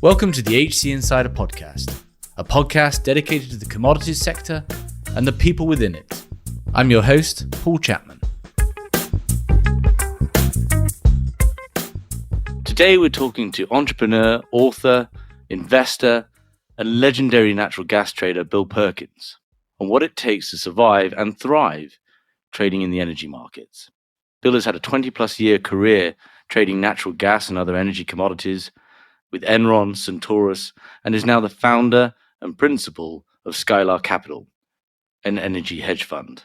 Welcome to the HC Insider Podcast, a podcast dedicated to the commodities sector and the people within it. I'm your host, Paul Chapman. Today we're talking to entrepreneur, author, investor, and legendary natural gas trader Bill Perkins on what it takes to survive and thrive trading in the energy markets. Bill has had a 20-plus year career trading natural gas and other energy commodities with Enron, Centaurus, and is now the founder and principal of Skylar Capital, an energy hedge fund.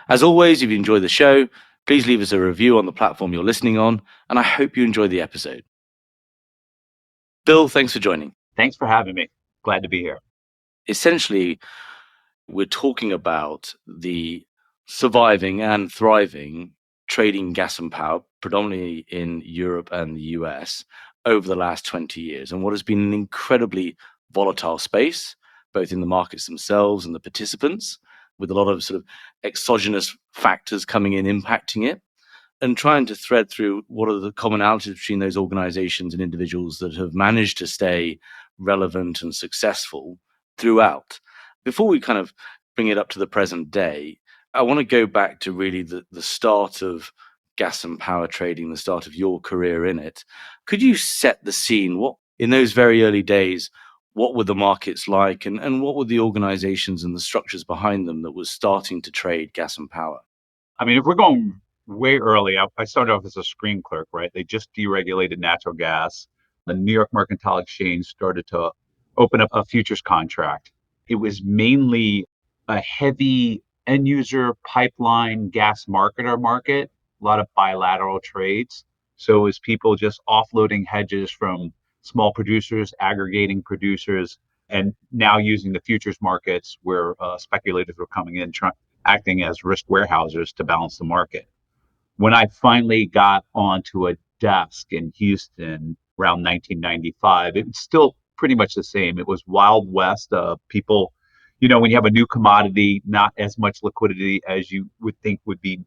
As always, if you enjoy the show, please leave us a review on the platform you're listening on, and I hope you enjoy the episode. Bill, thanks for joining. Thanks for having me. Glad to be here. Essentially, we're talking about the surviving and thriving trading gas and power, predominantly in Europe and the US, over the last 20 years, and what has been an incredibly volatile space, both in the markets themselves and the participants, with a lot of sort of exogenous factors coming in, impacting it, and trying to thread through what are the commonalities between those organizations and individuals that have managed to stay relevant and successful throughout. Before we kind of bring it up to the present day, I want to go back to really the start of gas and power trading, the start of your career in it. Could you set the scene? What, in those very early days, what were the markets like, and what were the organizations and the structures behind them that was starting to trade gas and power? I mean, if we're going way early, I started off as a screen clerk, right? They just deregulated natural gas. The New York Mercantile Exchange started to open up a futures contract. It was mainly a heavy end user pipeline gas marketer market, a lot of bilateral trades. So it was people just offloading hedges from small producers, aggregating producers, and now using the futures markets where speculators were coming in, acting as risk warehousers to balance the market. When I finally got onto a desk in Houston around 1995, it was still pretty much the same. It was Wild West. People, when you have a new commodity, not as much liquidity as you would think would be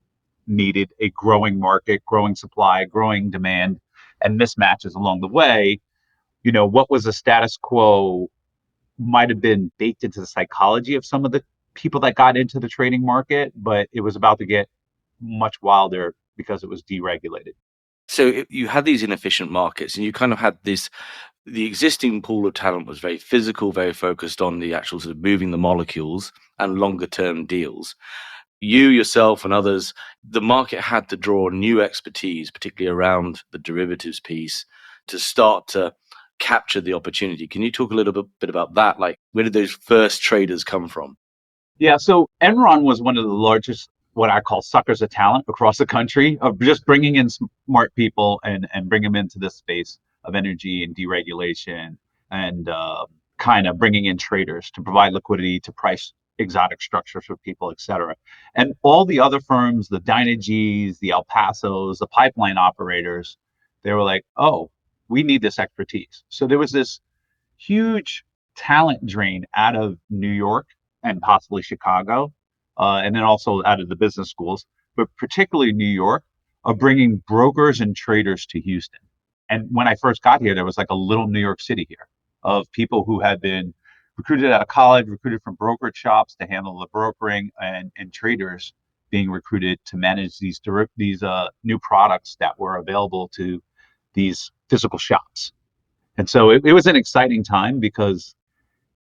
needed, a growing market, growing supply, growing demand, and mismatches along the way. What was the status quo might have been baked into the psychology of some of the people that got into the trading market, but it was about to get much wilder because it was deregulated. So you had these inefficient markets, and you kind of had the existing pool of talent was very physical, very focused on the actual sort of moving the molecules and longer term deals. You, yourself, and others, the market had to draw new expertise, particularly around the derivatives piece, to start to capture the opportunity. Can you talk a little bit about that? Like, where did those first traders come from? Yeah, so Enron was one of the largest, what I call suckers of talent across the country, of just bringing in smart people and bring them into this space of energy and deregulation and kind of bringing in traders to provide liquidity, to price exotic structures for people, et cetera. And all the other firms, the Dynagy's, the El Pasos, the pipeline operators, they were like, oh, we need this expertise. So there was this huge talent drain out of New York and possibly Chicago, and then also out of the business schools, but particularly New York, of bringing brokers and traders to Houston. And when I first got here, there was like a little New York City here of people who had been recruited out of college, recruited from brokerage shops to handle the brokering, and traders being recruited to manage these new products that were available to these physical shops. And so it was an exciting time because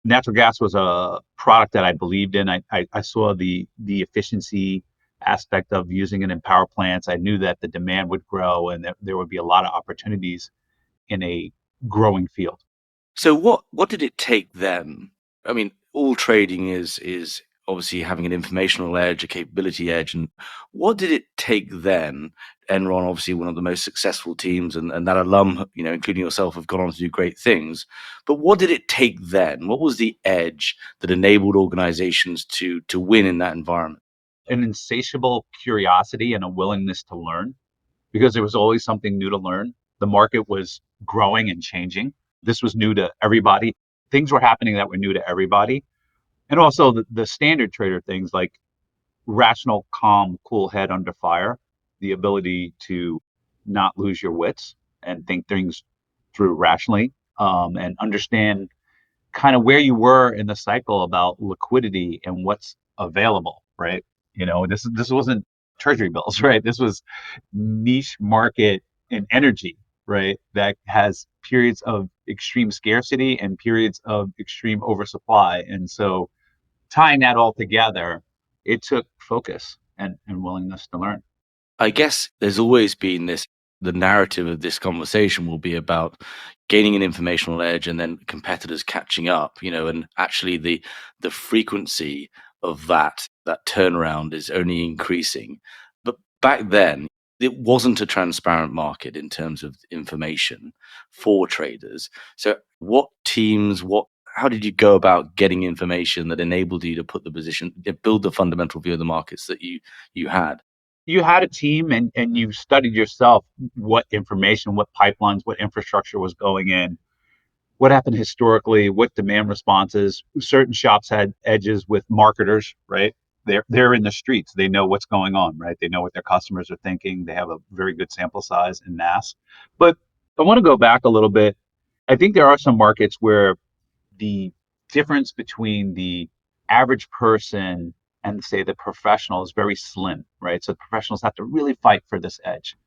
natural gas was a product that I believed in. I saw the efficiency aspect of using it in power plants. I knew that the demand would grow and that there would be a lot of opportunities in a growing field. So what did it take then? I mean, all trading is obviously having an informational edge, a capability edge. And what did it take then? Enron, obviously one of the most successful teams, and that alum, including yourself, have gone on to do great things. But what did it take then? What was the edge that enabled organizations to win in that environment? An insatiable curiosity and a willingness to learn, because there was always something new to learn. The market was growing and changing. This was new to everybody. Things were happening that were new to everybody. And also the standard trader things like rational, calm, cool head under fire, the ability to not lose your wits and think things through rationally. and understand kind of where you were in the cycle about liquidity and what's available, right? This wasn't treasury bills, right? This was niche market and energy, right? That has periods of extreme scarcity and periods of extreme oversupply. And so tying that all together, it took focus and willingness to learn. I guess there's always been this, the narrative of this conversation will be about gaining an informational edge and then competitors catching up, and actually the frequency of that turnaround is only increasing. But back then, it wasn't a transparent market in terms of information for traders. So what teams, how did you go about getting information that enabled you to put the position, build the fundamental view of the markets that you had? You had a team and you studied yourself what information, what pipelines, what infrastructure was going in, what happened historically, what demand responses. Certain shops had edges with marketers, right? They're in the streets. They know what's going on, right? They know what their customers are thinking. They have a very good sample size in NAS. But I want to go back a little bit. I think there are some markets where the difference between the average person and say the professional is very slim, right? So professionals have to really fight for this edge.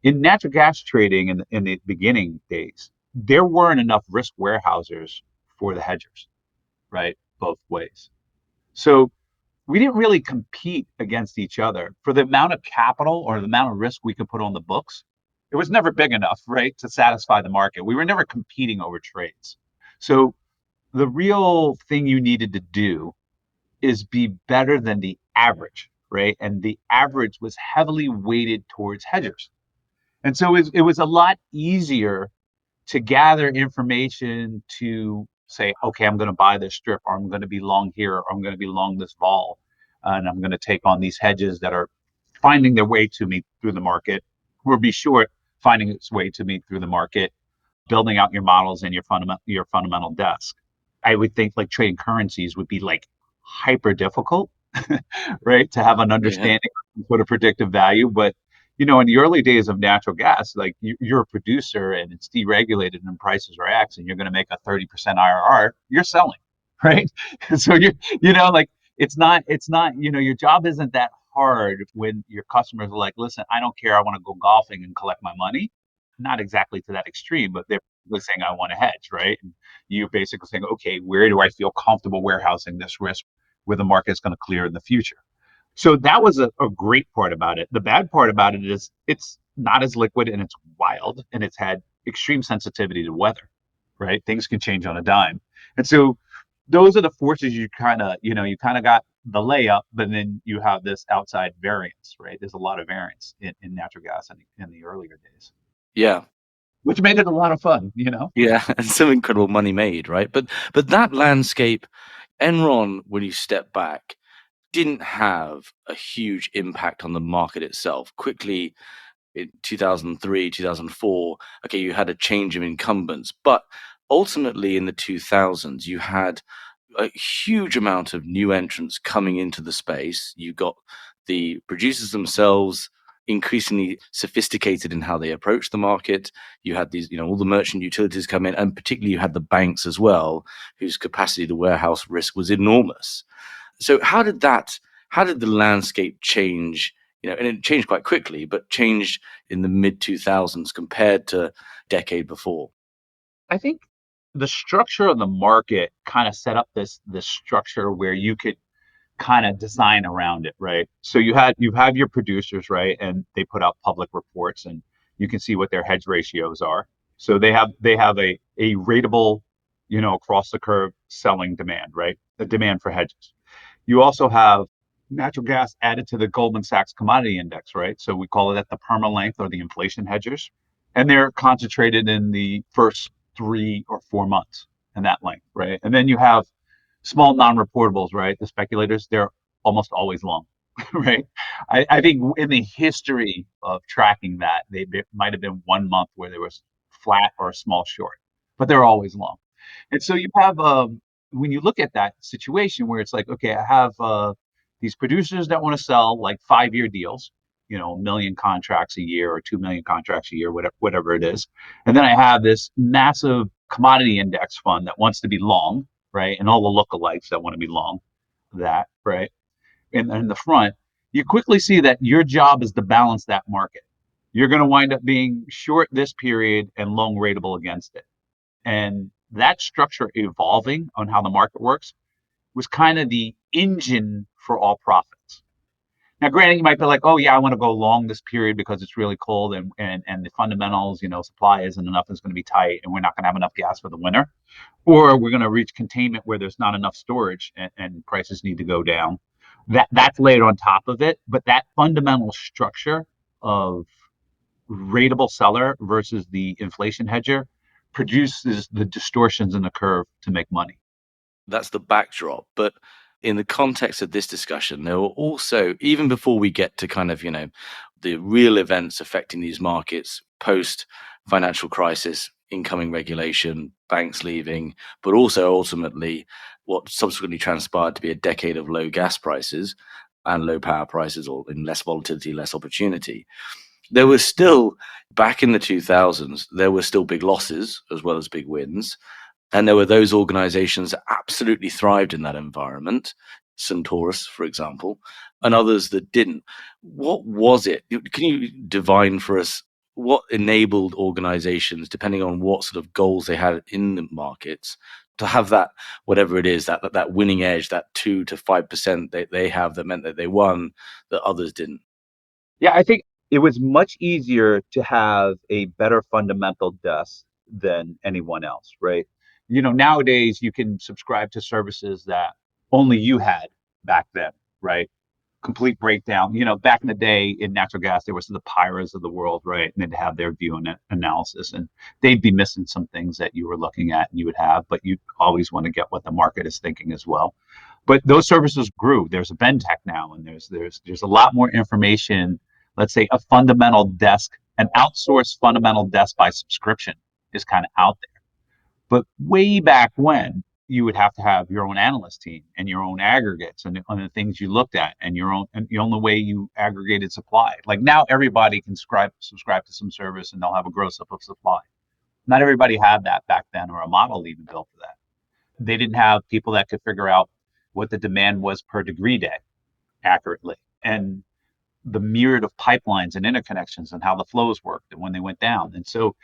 In natural gas trading in the beginning days, there weren't enough risk warehousers for the hedgers, right? Both ways. So we didn't really compete against each other for the amount of capital or the amount of risk we could put on the books. It was never big enough, right, to satisfy the market. We were never competing over trades. So the real thing you needed to do is be better than the average, right? And the average was heavily weighted towards hedgers. And so it was a lot easier to gather information to say, okay, I'm going to buy this strip, or I'm going to be long here, or I'm going to be long this vol, and I'm going to take on these hedges that are finding their way to me through the market, or be short finding its way to me through the market, building out your models and your fundamental desk. I would think like trading currencies would be like hyper difficult, right? To have an Yeah. understanding of a predictive value. But in the early days of natural gas, like you're a producer and it's deregulated and prices are X and you're going to make a 30% IRR, you're selling, right? So like it's not, your job isn't that hard when your customers are like, listen, I don't care. I want to go golfing and collect my money. Not exactly to that extreme, but they're saying I want to hedge, right? And you're basically saying, okay, where do I feel comfortable warehousing this risk where the market's going to clear in the future? So that was a great part about it. The bad part about it is it's not as liquid and it's wild and it's had extreme sensitivity to weather, right? Things can change on a dime. And so those are the forces you kind of got the layup, but then you have this outside variance, right? There's a lot of variance in natural gas in the earlier days, Yeah. which made it a lot of fun. Yeah, and some incredible money made, right? But that landscape, Enron, when you step back, didn't have a huge impact on the market itself. Quickly in 2003, 2004, okay, you had a change of incumbents, but ultimately in the 2000s, you had a huge amount of new entrants coming into the space. You got the producers themselves increasingly sophisticated in how they approach the market. You had these, all the merchant utilities come in, and particularly you had the banks as well, whose capacity to warehouse risk was enormous. So how did the landscape change? And it changed quite quickly, but changed in the mid 2000s compared to a decade before. I think the structure of the market kind of set up this structure where you could kind of design around it, right? So you have your producers, right, and they put out public reports, and you can see what their hedge ratios are. So they have a ratable, across the curve selling demand, right? The demand for hedges. You also have natural gas added to the Goldman Sachs commodity index, right? So we call it the perma length or the inflation hedgers, and they're concentrated in the first 3 or 4 months in that length, right? And then you have small non-reportables, right? The speculators, they're almost always long, right? I think in the history of tracking that, they might have been 1 month where there was flat or a small short, but they're always long. And so you have, when you look at that situation where it's like, okay, I have these producers that want to sell like 5-year deals, 1 million contracts a year or 2 million contracts a year, whatever it is. And then I have this massive commodity index fund that wants to be long, right? And all the lookalikes that want to be long that, right? And in the front, you quickly see that your job is to balance that market. You're going to wind up being short this period and long rateable against it. And that structure evolving on how the market works was kind of the engine for all profits. Now, granted, you might be like, oh, yeah, I want to go long this period because it's really cold and the fundamentals, supply isn't enough, it's going to be tight, and we're not going to have enough gas for the winter. Or we're going to reach containment where there's not enough storage and prices need to go down. That's laid on top of it. But that fundamental structure of rateable seller versus the inflation hedger produces the distortions in the curve to make money. That's the backdrop. But in the context of this discussion, there were also, even before we get to kind of, the real events affecting these markets post financial crisis, incoming regulation, banks leaving, but also ultimately what subsequently transpired to be a decade of low gas prices and low power prices, or in less volatility, less opportunity. There was still, back in the 2000s, there were still big losses as well as big wins. And there were those organizations that absolutely thrived in that environment, Centaurus, for example, and others that didn't. What was it? Can you divine for us what enabled organizations, depending on what sort of goals they had in the markets, to have that, whatever it is, that winning edge, that 2 to 5% they have that meant that they won, that others didn't? Yeah, I think it was much easier to have a better fundamental desk than anyone else, right? Nowadays you can subscribe to services that only you had back then, right? Complete breakdown. Back in the day in natural gas, there was the Pyras of the world, right? And they'd have their view and analysis, and they'd be missing some things that you were looking at and you would have, but you always want to get what the market is thinking as well. But those services grew. There's a Ventec now, and there's a lot more information. Let's say a fundamental desk, an outsourced fundamental desk by subscription is kind of out there. But way back when, you would have to have your own analyst team and your own aggregates and the things you looked at and the only way you aggregated supply. Like now everybody can subscribe to some service and they'll have a gross up of supply. Not everybody had that back then, or a model even built for that. They didn't have people that could figure out what the demand was per degree day accurately, and the myriad of pipelines and interconnections and how the flows worked and when they went down. And so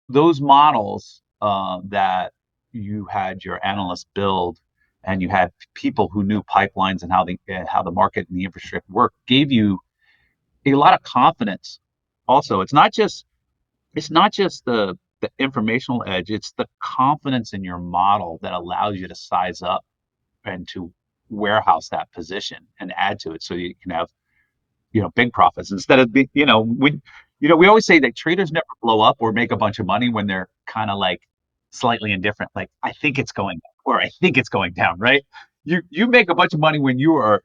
those models that you had your analysts build, and you had people who knew pipelines and how the market and the infrastructure worked, gave you a lot of confidence. Also, it's not just the informational edge; it's the confidence in your model that allows you to size up and to warehouse that position and add to it, so you can have big profits instead of we always say that traders never blow up or make a bunch of money when they're kind of like slightly indifferent, like I think it's going up or I think it's going down, right? You make a bunch of money when you are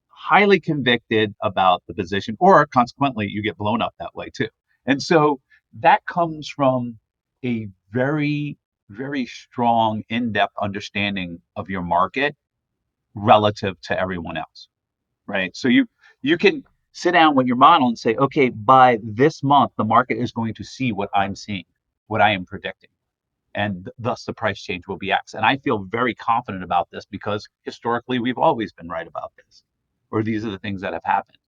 highly convicted about the position, or consequently you get blown up that way too. And so that comes from a very, very strong in-depth understanding of your market relative to everyone else, right? So you can sit down with your model and say, okay, by this month, the market is going to see what I'm seeing, what I am predicting. And thus the price change will be X. And I feel very confident about this because historically we've always been right about this, or these are the things that have happened,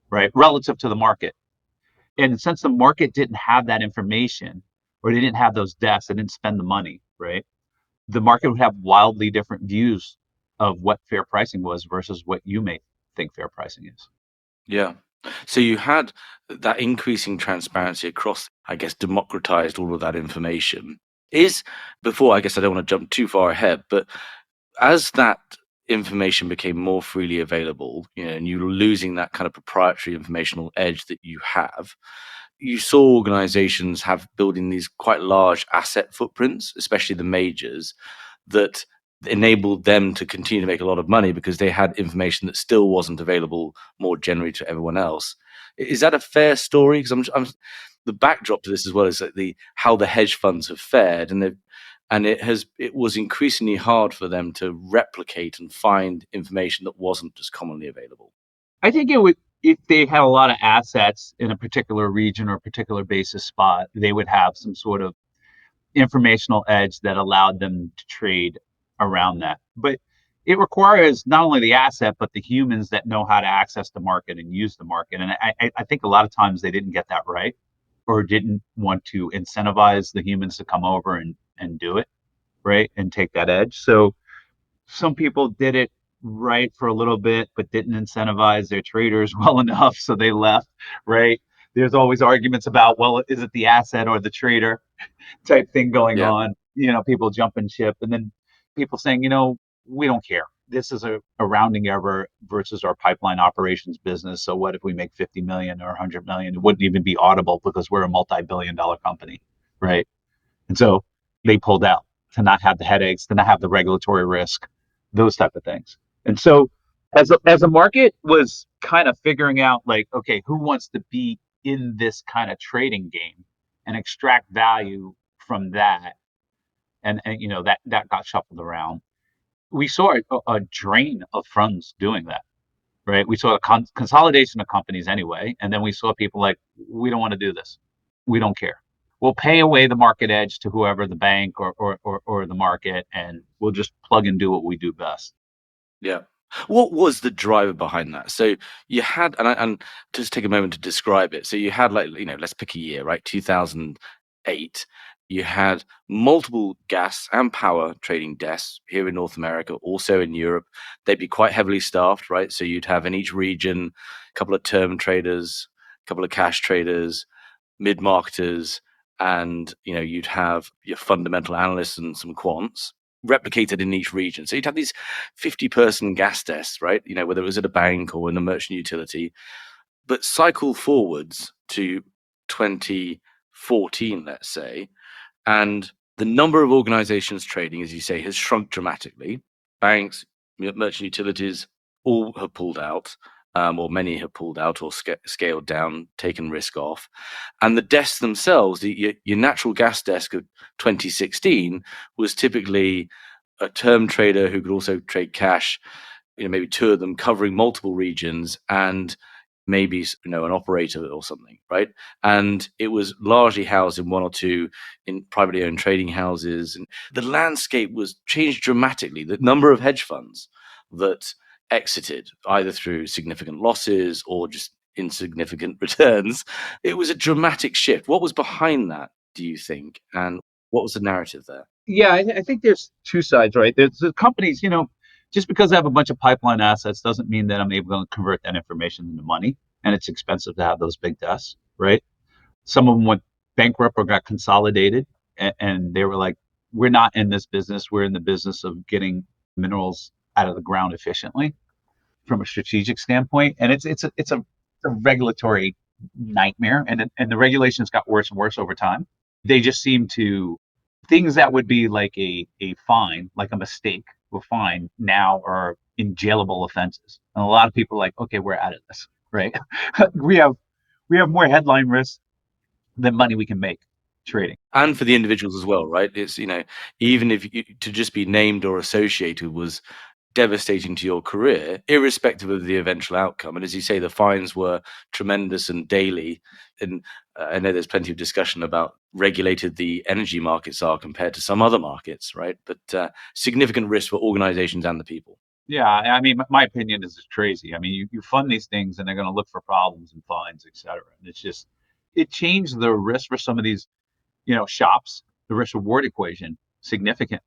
right? Relative to the market. And since the market didn't have that information, or they didn't have those desks, they didn't spend the money, right? The market would have wildly different views of what fair pricing was versus what you may think fair pricing is. Yeah. So you had that increasing transparency across, I guess, democratized all of that information. Before, I guess I don't want to jump too far ahead, but as that information became more freely available, and you were losing that kind of proprietary informational edge that you have, you saw organizations building these quite large asset footprints, especially the majors, that enabled them to continue to make a lot of money because they had information that still wasn't available more generally to everyone else. Is that a fair story? Because the backdrop to this as well is that how the hedge funds have fared, and it was increasingly hard for them to replicate and find information that wasn't as commonly available. I think it would, if they had a lot of assets in a particular region or a particular basis spot, they would have some sort of informational edge that allowed them to trade around that. But it requires not only the asset, but the humans that know how to access the market and use the market. And I think a lot of times they didn't get that right, or didn't want to incentivize the humans to come over and do it, right? And take that edge. So some people did it right for a little bit, but didn't incentivize their traders well enough. So they left, right? There's always arguments about, well, is it the asset or the trader type thing going Yeah. on? People jumping ship, and then people saying, we don't care. This is a rounding error versus our pipeline operations business. So what if we make 50 million or 100 million? It wouldn't even be audible because we're a multi-billion-dollar company, right? And so they pulled out to not have the headaches, to not have the regulatory risk, those type of things. And so as a market was kind of figuring out, like, okay, who wants to be in this kind of trading game and extract value from that, and that got shuffled around. We saw a drain of funds doing that, right? We saw a consolidation of companies anyway, and then we saw people like, we don't want to do this, we don't care, we'll pay away the market edge to whoever, the bank or the market, and we'll just plug and do what we do best. Yeah. What was the driver behind that? So you had, and just take a moment to describe it. So you had, like, let's pick a year, right? 2008. You had multiple gas and power trading desks here in North America, also in Europe. They'd be quite heavily staffed, right? So you'd have in each region a couple of term traders, a couple of cash traders, mid-marketers, and you'd have your fundamental analysts and some quants replicated in each region. So you'd have these 50-person gas desks, right? Whether it was at a bank or in a merchant utility. But cycle forwards to 2014, let's say, and the number of organizations trading, as you say, has shrunk dramatically. Banks, merchant utilities, all have pulled out, or many have pulled out or scaled down, taken risk off. And the desks themselves, your natural gas desk of 2016 was typically a term trader who could also trade cash, maybe two of them covering multiple regions, and maybe an operator or something, right? And it was largely housed in one or two in privately owned trading houses. And the landscape was changed dramatically. The number of hedge funds that exited, either through significant losses or just insignificant returns, it was a dramatic shift. What was behind that, do you think? And what was the narrative there? Yeah, I think there's two sides, right? There's the companies, just because I have a bunch of pipeline assets doesn't mean that I'm able to convert that information into money. And it's expensive to have those big desks, right? Some of them went bankrupt or got consolidated, and they were like, we're not in this business. We're in the business of getting minerals out of the ground efficiently from a strategic standpoint. And it's a regulatory nightmare. And the regulations got worse and worse over time. They just seem to, things that would be like a fine, like a mistake, a fine, now are in jailable offenses. And a lot of people are like, okay, we're out of this, right? we have more headline risk than money we can make trading. And for the individuals as well, right? It's, even if to just be named or associated was devastating to your career, irrespective of the eventual outcome. And as you say, the fines were tremendous and daily. And I know there's plenty of discussion about regulated the energy markets are compared to some other markets, right? But significant risk for organizations and the people. Yeah, I mean, my opinion is it's crazy. I mean, you fund these things and they're going to look for problems and fines, et cetera. And it's just, it changed the risk for some of these, shops, the risk reward equation significantly,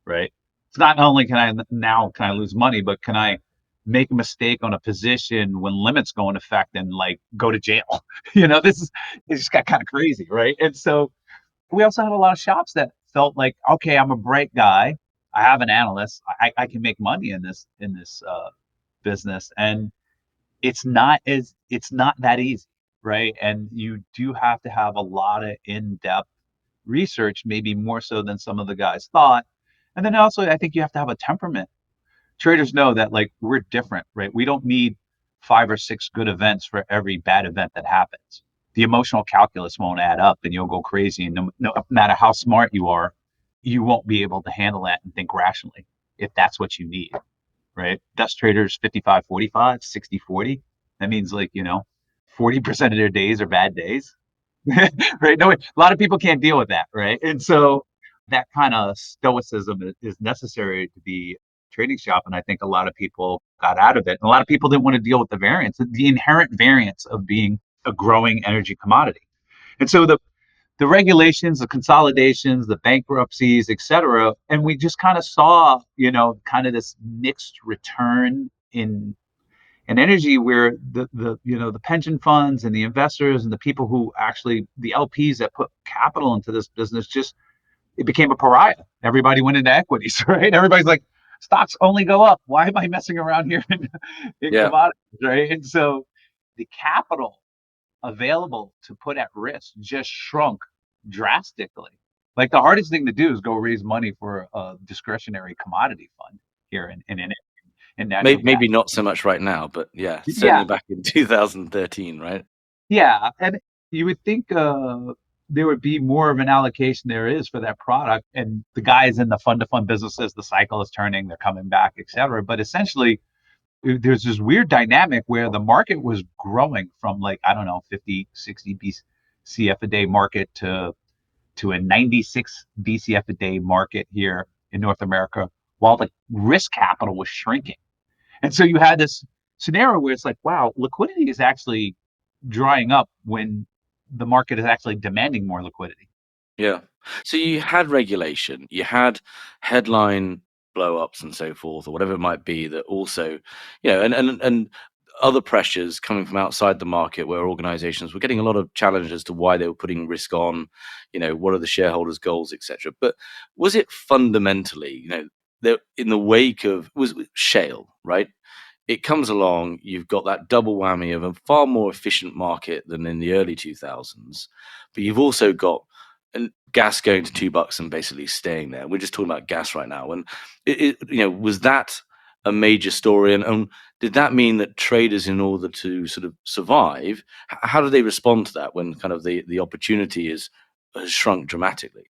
right? It's not only can I lose money, but can I make a mistake on a position when limits go in effect and like go to jail? This is, it just got kind of crazy, right? And so we also had a lot of shops that felt like, okay, I'm a bright guy. I have an analyst. I can make money in this business, and it's not that easy, right? And you do have to have a lot of in-depth research, maybe more so than some of the guys thought. And then also, I think you have to have a temperament. Traders know that, like, we're different, right? We don't need 5 or 6 good events for every bad event that happens. The emotional calculus won't add up, and you'll go crazy. And no matter how smart you are, you won't be able to handle that and think rationally if that's what you need, right? Dutch traders 55-45, 60-40. That means, like, 40% of their days are bad days, right? No, a lot of people can't deal with that, right? And so that kind of stoicism is necessary to be a trading shop. And I think a lot of people got out of it. And a lot of people didn't want to deal with the variance, the inherent variance of being a growing energy commodity. And so the regulations, the consolidations, the bankruptcies, et cetera. And we just kind of saw, kind of this mixed return in energy where the pension funds and the investors and the people who actually, the LPs that put capital into this business, just, it became a pariah. Everybody went into equities, right? Everybody's like, stocks only go up. Why am I messing around here in Yeah. commodities, right? And so the capital available to put at risk just shrunk drastically. Like the hardest thing to do is go raise money for a discretionary commodity fund here in natural gas. Maybe not so much right now, but yeah, certainly Yeah, back in 2013, right? yeah, and you would think there would be more of an allocation there is for that product, and the guys in the fund-to-fund businesses, the cycle is turning, they're coming back, et cetera. But essentially, there's this weird dynamic where the market was growing from, like, I don't know, 50, 60 BCF a day market to a 96 BCF a day market here in North America, while the risk capital was shrinking. And so you had this scenario where it's like, wow, liquidity is actually drying up when the market is actually demanding more liquidity. Yeah. So you had regulation, you had headline blow ups and so forth, or whatever it might be, that also, and other pressures coming from outside the market where organizations were getting a lot of challenges as to why they were putting risk on, what are the shareholders' goals, etc. But was it fundamentally, in the wake of was shale, right? It comes along, you've got that double whammy of a far more efficient market than in the early 2000s, but you've also got gas going to $2 and basically staying there. We're just talking about gas right now. And was that a major story? And did that mean that traders, in order to sort of survive, how do they respond to that when kind of the opportunity has shrunk dramatically?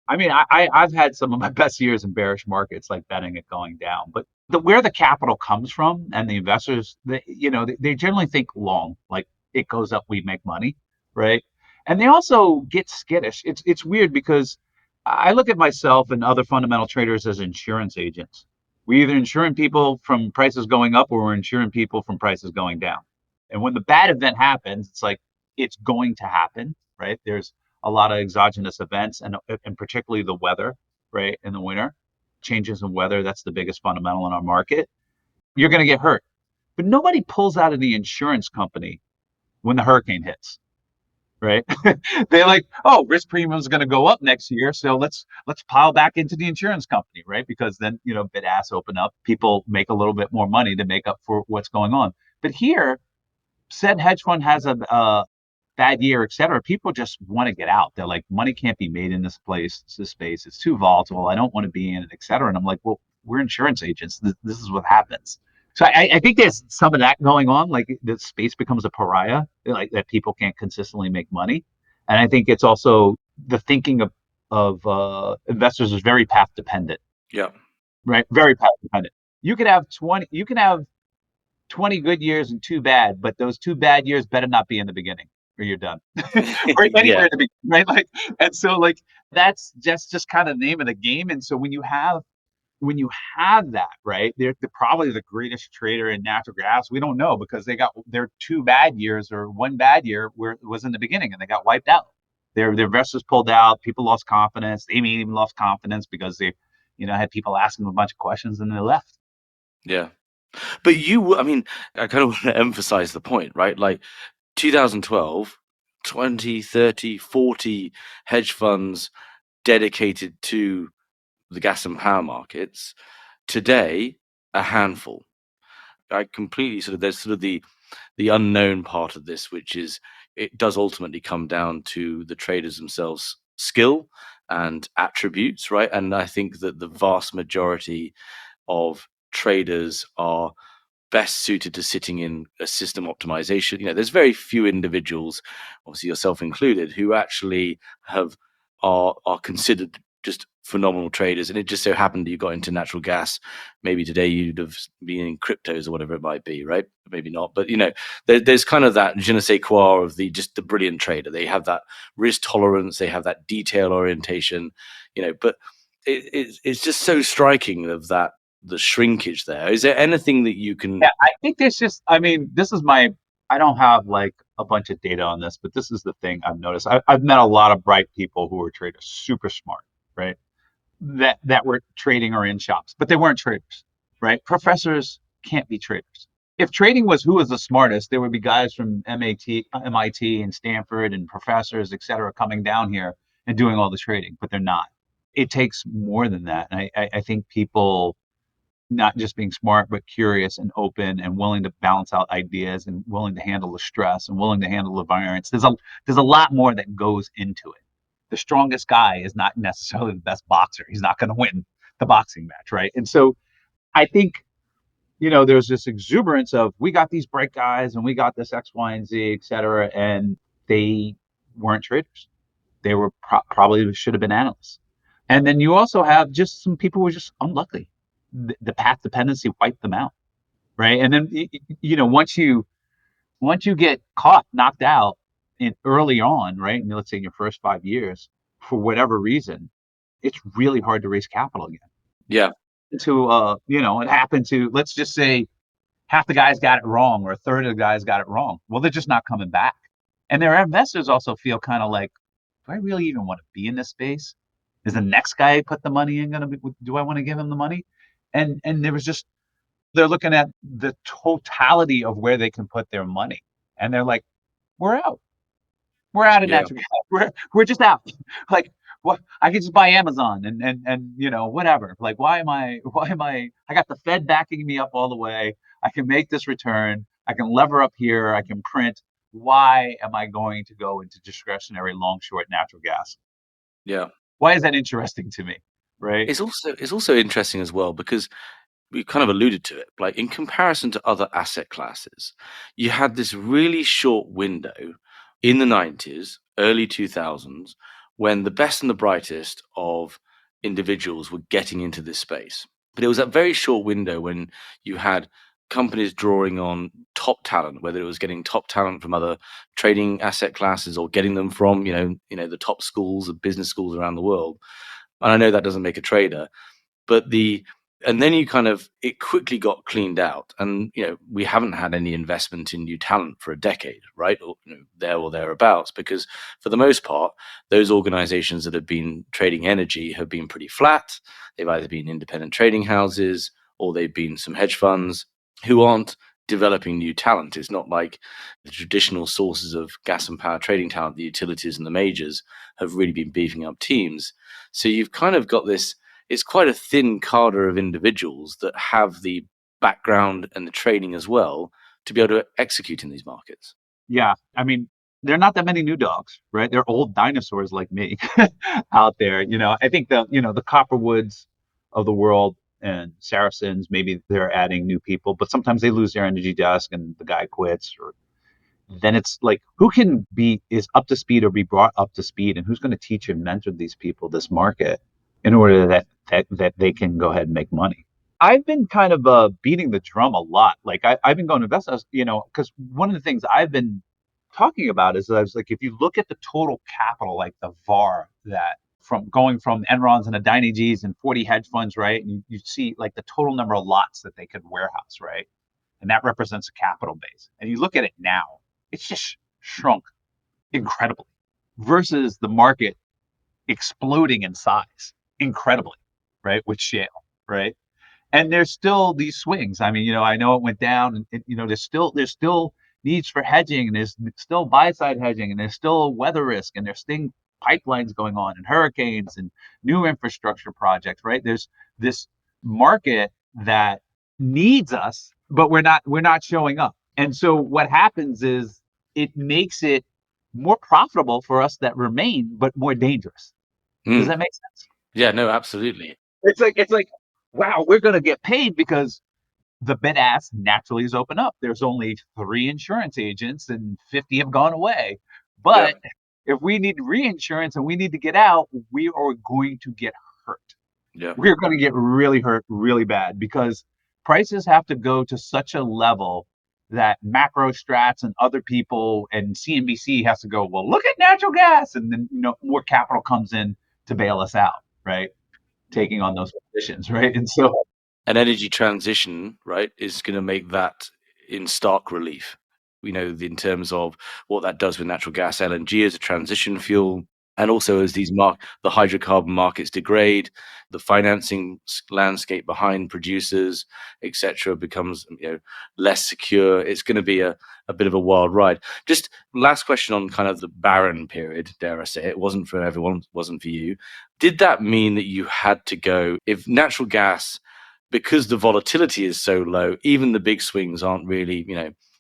I mean, I've had some of my best years in bearish markets, like betting it going down. But where the capital comes from and the investors, they generally think long, like it goes up, we make money, right? And they also get skittish. It's weird because I look at myself and other fundamental traders as insurance agents. We either insuring people from prices going up, or we're insuring people from prices going down. And when the bad event happens, it's like it's going to happen, right? There's a lot of exogenous events, and particularly the weather, right? In the winter, changes in weather, that's the biggest fundamental in our market. You're going to get hurt. But nobody pulls out of the insurance company when the hurricane hits, right? They're like, oh, risk premium is going to go up next year, so let's pile back into the insurance company, right? Because then, bid ask open up, people make a little bit more money to make up for what's going on. But here, said hedge fund has a bad year, et cetera, people just want to get out. They're like, money can't be made in this space. It's too volatile. I don't want to be in it, et cetera. And I'm like, well, we're insurance agents. This is what happens. So I think there's some of that going on. Like the space becomes a pariah, like that people can't consistently make money. And I think it's also the thinking of investors is very path dependent. Yeah. Right. Very path dependent. You can have 20 good years and 2 bad, but those 2 bad years better not be in the beginning, or you're done. Or anywhere Yeah. to be, right? Like, and so like that's just kind of the name of the game. And so when you have that, right, they're probably the greatest trader in natural gas. We don't know because they got their 2 bad years or 1 bad year where it was in the beginning and they got wiped out. Their investors pulled out, people lost confidence. They may even lost confidence because they, had people asking them a bunch of questions and they left. Yeah. But I mean, I kind of want to emphasize the point, right? Like 2012, 20, 30, 40 hedge funds dedicated to the gas and power markets. Today, a handful. I completely there's sort of the unknown part of this, which is it does ultimately come down to the traders themselves, skill and attributes, right? And I think that the vast majority of traders are best suited to sitting in a system optimization. There's very few individuals, obviously yourself included, who actually are considered just phenomenal traders. And it just so happened that you got into natural gas. Maybe today you'd have been in cryptos or whatever it might be, right? Maybe not. But, there's kind of that je ne sais quoi of the brilliant trader. They have that risk tolerance. They have that detail orientation, but it's just so striking of that, the shrinkage there. Is there anything that you can? Yeah, I think there's just, I mean, I don't have like a bunch of data on this, but this is the thing I've noticed. I've met a lot of bright people who were traders, super smart, right? That were trading or in shops, but they weren't traders, right? Professors can't be traders. If trading was who was the smartest, there would be guys from MIT and Stanford and professors, et cetera, coming down here and doing all the trading, but they're not. It takes more than that. And I think people not just being smart, but curious and open and willing to balance out ideas and willing to handle the stress and willing to handle the variance. There's a lot more that goes into it. The strongest guy is not necessarily the best boxer. He's not going to win the boxing match, right? And so I think, there's this exuberance of we got these bright guys and we got this X, Y, and Z, et cetera, and they weren't traders. They were probably should have been analysts. And then you also have just some people who were just unlucky. The path dependency wiped them out, right? And then once you get caught, knocked out in early on, right? And let's say in your first 5 years, for whatever reason, it's really hard to raise capital again. Yeah. It happened to, let's just say half the guys got it wrong or a third of the guys got it wrong. Well, they're just not coming back. And their investors also feel kind of like, do I really even want to be in this space? Is the next guy I put the money in do I want to give him the money? And there was just, they're looking at the totality of where they can put their money. And they're like, we're out. We're out of natural gas. We're just out. Like, what? I can just buy Amazon and whatever. Like, why am I, I got the Fed backing me up all the way. I can make this return. I can lever up here. I can print. Why am I going to go into discretionary long, short natural gas? Yeah. Why is that interesting to me? Right. It's also interesting as well because we kind of alluded to it. Like in comparison to other asset classes, you had this really short window in the 90s, early 2000s, when the best and the brightest of individuals were getting into this space. But it was that very short window when you had companies drawing on top talent, whether it was getting top talent from other trading asset classes or getting them from, the top schools, the business schools around the world. And I know that doesn't make a trader, but and then it quickly got cleaned out, and we haven't had any investment in new talent for a decade, right? Or there or thereabouts, because for the most part, those organizations that have been trading energy have been pretty flat. They've either been independent trading houses or they've been some hedge funds who aren't developing new talent. It's not like the traditional sources of gas and power trading talent, the utilities and the majors, have really been beefing up teams. So you've kind of got this, it's quite a thin cadre of individuals that have the background and the training as well to be able to execute in these markets. Yeah. I mean, there are not that many new dogs, right? They're old dinosaurs like me out there. I think the Copperwoods of the world and Saracens, maybe they're adding new people, but sometimes they lose their energy desk and the guy quits, or then it's like, who is up to speed or be brought up to speed, and who's going to teach and mentor these people this market in order that they can go ahead and make money. I've been kind of beating the drum a lot. Like I've been going to invest, because one of the things I've been talking about is that I was like, if you look at the total capital, like the VAR, that from going from Enrons and Adani G's and 40 hedge funds, right? And you see like the total number of lots that they could warehouse, right? And that represents a capital base. And you look at it now, it's just shrunk incredibly versus the market exploding in size incredibly, right? With shale, right? And there's still these swings. I mean, I know it went down, and there's still needs for hedging, and there's still buy side hedging, and there's still weather risk, and there's pipelines going on, and hurricanes, and new infrastructure projects, right? There's this market that needs us, but we're not showing up. And so what happens is it makes it more profitable for us that remain, but more dangerous. Does that make sense? Yeah, no, absolutely. It's like, wow, we're going to get paid because the bid ask naturally is open up. There's only 3 insurance agents and 50 have gone away. But If we need reinsurance and we need to get out, we are going to get hurt. Yeah. We're going to get really hurt really bad because prices have to go to such a level that macro strats and other people and CNBC has to go, well, look at natural gas. And then, more capital comes in to bail us out, right? Taking on those positions, right? And so An energy transition, right, is going to make that in stark relief. In terms of what that does with natural gas, LNG as a transition fuel, and also as the hydrocarbon markets degrade, the financing landscape behind producers, etc., becomes less secure. It's going to be a bit of a wild ride. Just last question on kind of the barren period, dare I say. It wasn't for everyone, wasn't for you. Did that mean that you had to go, if natural gas, because the volatility is so low, even the big swings aren't really,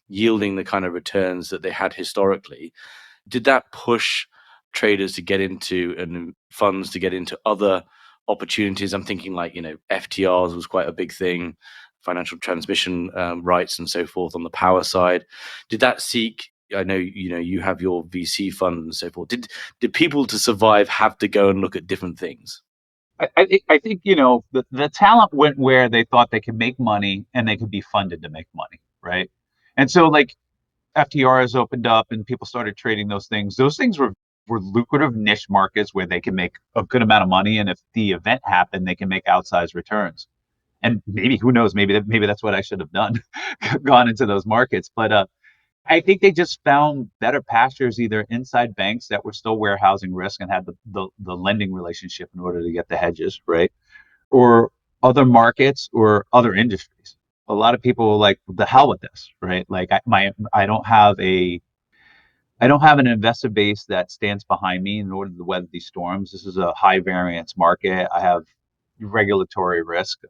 yielding the kind of returns that they had historically? Did that push traders to get into and funds to get into other opportunities? I'm thinking like, FTRs was quite a big thing, financial transmission rights and so forth on the power side. Did that seek, I know, you have your VC fund and so forth. Did people to survive have to go and look at different things? I think, the talent went where they thought they could make money and they could be funded to make money, right? And so like FTRs opened up and people started trading those things. Those things were lucrative niche markets where they can make a good amount of money. And if the event happened, they can make outsized returns. And maybe, who knows, maybe that's what I should have done, gone into those markets. But I think they just found better pastures either inside banks that were still warehousing risk and had the lending relationship in order to get the hedges, right? Or other markets or other industries. A lot of people are like, the hell with this, right? Like I don't have an investor base that stands behind me in order to weather these storms. This is a high variance market. I have regulatory risk.